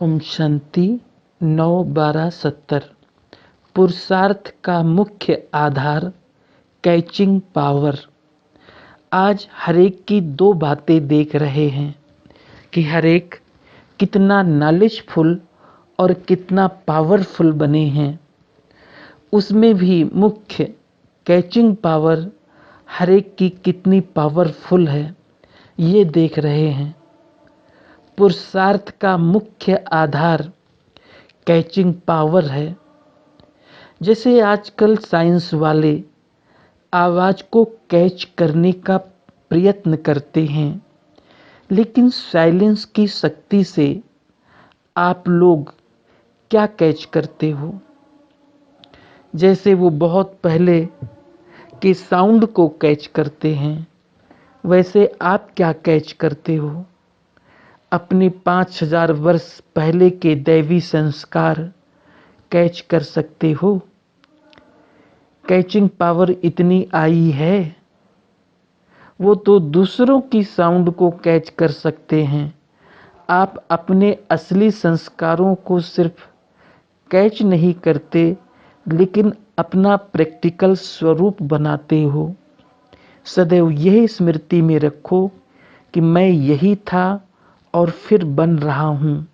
ओम शांति 9/12/70। पुरुषार्थ का मुख्य आधार कैचिंग पावर। आज हरेक की दो बातें देख रहे हैं कि हरेक कितना नॉलेजफुल और कितना पावरफुल बने हैं। उसमें भी मुख्य कैचिंग पावर हरेक की कितनी पावरफुल है, ये देख रहे हैं। पुरुषार्थ का मुख्य आधार कैचिंग पावर है। जैसे आजकल साइंस वाले आवाज़ को कैच करने का प्रयत्न करते हैं, लेकिन साइलेंस की शक्ति से आप लोग क्या कैच करते हो? जैसे वो बहुत पहले के साउंड को कैच करते हैं, वैसे आप क्या कैच करते हो? अपने 5000 वर्ष पहले के दैवी संस्कार कैच कर सकते हो? कैचिंग पावर इतनी आई है, वो तो दूसरों की साउंड को कैच कर सकते हैं। आप अपने असली संस्कारों को सिर्फ कैच नहीं करते, लेकिन अपना प्रैक्टिकल स्वरूप बनाते हो। सदैव यही स्मृति में रखो कि मैं यही था और फिर बन रहा हूँ।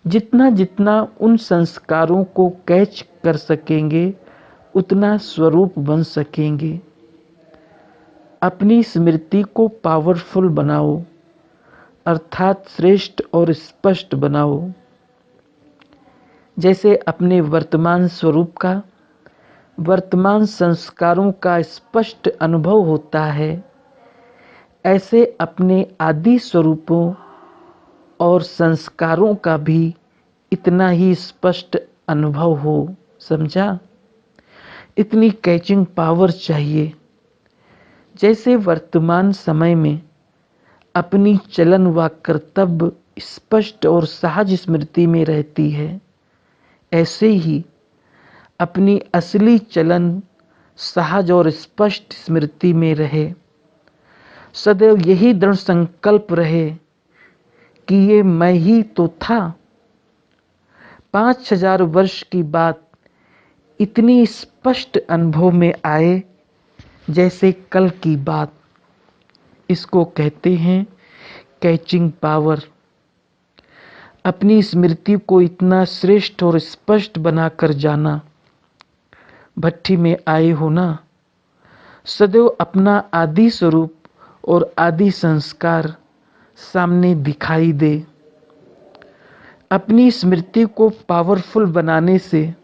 जितना जितना उन संस्कारों को कैच कर सकेंगे, उतना स्वरूप बन सकेंगे। अपनी स्मृति को पावरफुल बनाओ, अर्थात श्रेष्ठ और स्पष्ट बनाओ। जैसे अपने वर्तमान स्वरूप का, वर्तमान संस्कारों का स्पष्ट अनुभव होता है, ऐसे अपने आदि स्वरूपों और संस्कारों का भी इतना ही स्पष्ट अनुभव हो। समझा? इतनी कैचिंग पावर चाहिए। जैसे वर्तमान समय में अपनी चलन व कर्तव्य स्पष्ट और सहज स्मृति में रहती है, ऐसे ही अपनी असली चलन सहज और स्पष्ट स्मृति में रहे। सदैव यही दृढ़ संकल्प रहे कि ये मैं ही तो था। 5000 वर्ष की बात इतनी स्पष्ट अनुभव में आए जैसे कल की बात। इसको कहते हैं कैचिंग पावर। अपनी स्मृति को इतना श्रेष्ठ और स्पष्ट बनाकर जाना। भट्ठी में आए हो ना, सदैव अपना आदि स्वरूप और आदि संस्कार सामने दिखाई दे। अपनी स्मृति को पावरफुल बनाने से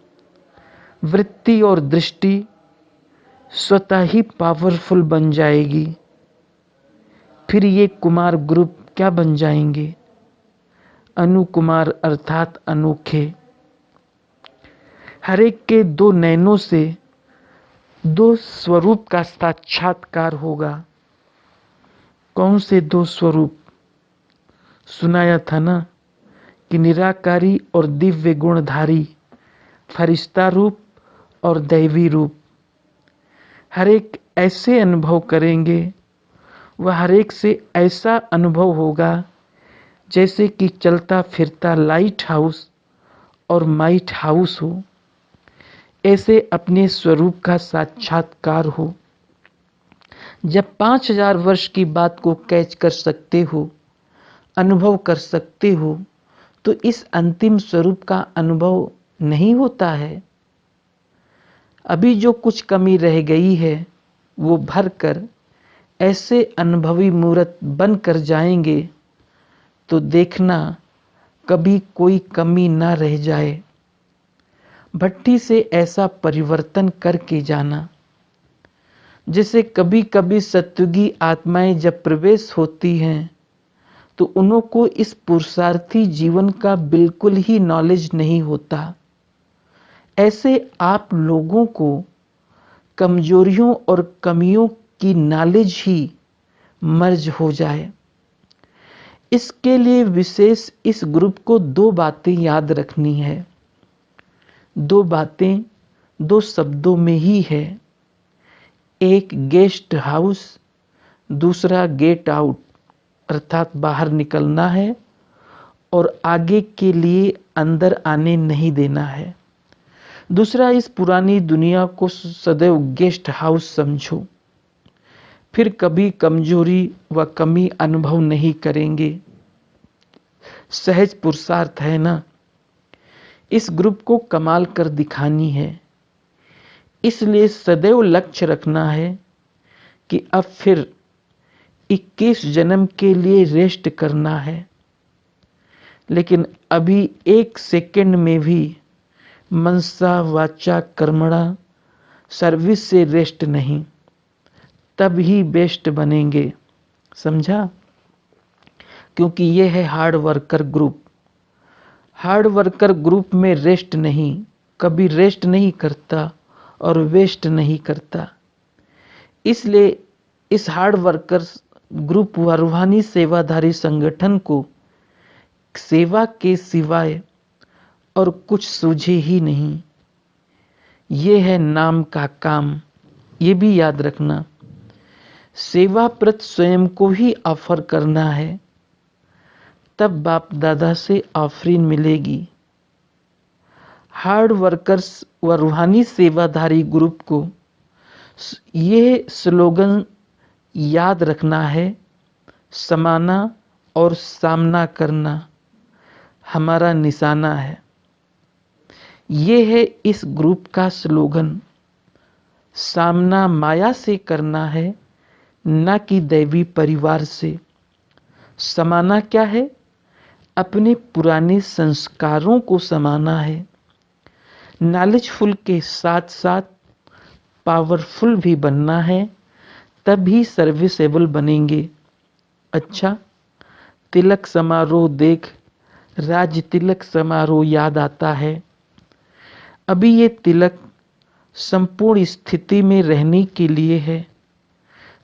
वृत्ति और दृष्टि स्वतः ही पावरफुल बन जाएगी। फिर ये कुमार ग्रुप क्या बन जाएंगे? अनुकुमार अर्थात अनोखे। हर एक के दो नैनों से दो स्वरूप का साक्षात्कार होगा। कौन से दो स्वरूप? सुनाया था ना कि निराकारी और दिव्य गुणधारी, फरिश्ता रूप और दैवी रूप। हर एक ऐसे अनुभव करेंगे, वह हर एक से ऐसा अनुभव होगा जैसे कि चलता फिरता लाइट हाउस और माइट हाउस हो। ऐसे अपने स्वरूप का साक्षात्कार हो। जब 5000 वर्ष की बात को कैच कर सकते हो, अनुभव कर सकते हो, तो इस अंतिम स्वरूप का अनुभव नहीं होता है। अभी जो कुछ कमी रह गई है, वो भर कर ऐसे अनुभवी मूर्त बन कर जाएंगे, तो देखना कभी कोई कमी ना रह जाए। भट्ठी से ऐसा परिवर्तन करके जाना। जैसे कभी कभी सत्युगी आत्माएं जब प्रवेश होती हैं, तो उनको इस पुरुषार्थी जीवन का बिल्कुल ही नॉलेज नहीं होता। ऐसे आप लोगों को कमजोरियों और कमियों की नॉलेज ही मर्ज हो जाए। इसके लिए विशेष इस ग्रुप को दो बातें याद रखनी है। दो बातें दो शब्दों में ही है। एक गेस्ट हाउस, दूसरा गेट आउट, अर्थात बाहर निकलना है और आगे के लिए अंदर आने नहीं देना है। दूसरा, इस पुरानी दुनिया को सदैव गेस्ट हाउस समझो, फिर कभी कमजोरी व कमी अनुभव नहीं करेंगे। सहज पुरुषार्थ है ना, इस ग्रुप को कमाल कर दिखानी है, इसलिए सदैव लक्ष्य रखना है कि अब फिर 21 जन्म के लिए रेस्ट करना है। लेकिन अभी 1 सेकंड में भी मनसा वाचा कर्मणा सर्विस से रेस्ट नहीं, तब ही बेस्ट बनेंगे। समझा? क्योंकि ये है hard worker group. Hard worker group में रेस्ट नहीं, कभी रेस्ट नहीं करता और वेस्ट नहीं करता। इसलिए इस हार्ड वर्कर्स ग्रुप व रूहानी सेवाधारी संगठन को सेवा के सिवाय और कुछ सूझे ही नहीं। ये है नाम का काम, ये भी याद रखना। सेवा प्रत स्वयं को ही ऑफर करना है, तब बाप दादा से ऑफरिंग मिलेगी। हार्ड वर्कर्स व रूहानी सेवाधारी ग्रुप को ये स्लोगन याद रखना है, समाना और सामना करना हमारा निशाना है। ये है इस ग्रुप का स्लोगन। सामना माया से करना है, ना कि दैवी परिवार से। समाना क्या है? अपने पुराने संस्कारों को समाना है। नॉलेजफुल के साथ साथ पावरफुल भी बनना है, तभी सर्विसेबल बनेंगे। अच्छा, तिलक समारोह देख राज तिलक समारोह याद आता है। अभी ये तिलक संपूर्ण स्थिति में रहने के लिए है,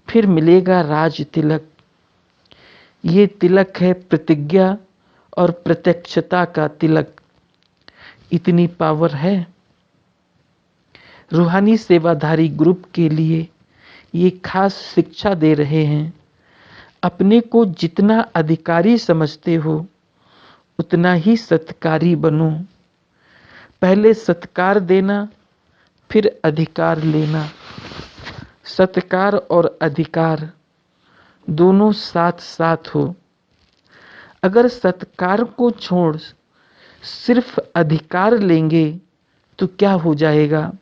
फिर मिलेगा राज तिलक। ये तिलक है प्रतिज्ञा और प्रत्यक्षता का तिलक। इतनी पावर है। रूहानी सेवाधारी ग्रुप के लिए ये खास शिक्षा दे रहे हैं। अपने को जितना अधिकारी समझते हो, उतना ही सत्कारी बनो। पहले सत्कार देना, फिर अधिकार लेना। सत्कार और अधिकार दोनों साथ साथ हो। अगर सत्कार को छोड़ सिर्फ अधिकार लेंगे तो क्या हो जाएगा?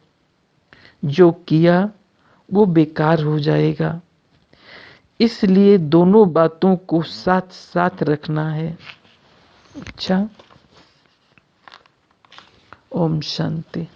जो किया वो बेकार हो जाएगा। इसलिए दोनों बातों को साथ साथ रखना है। अच्छा, ओम शांति।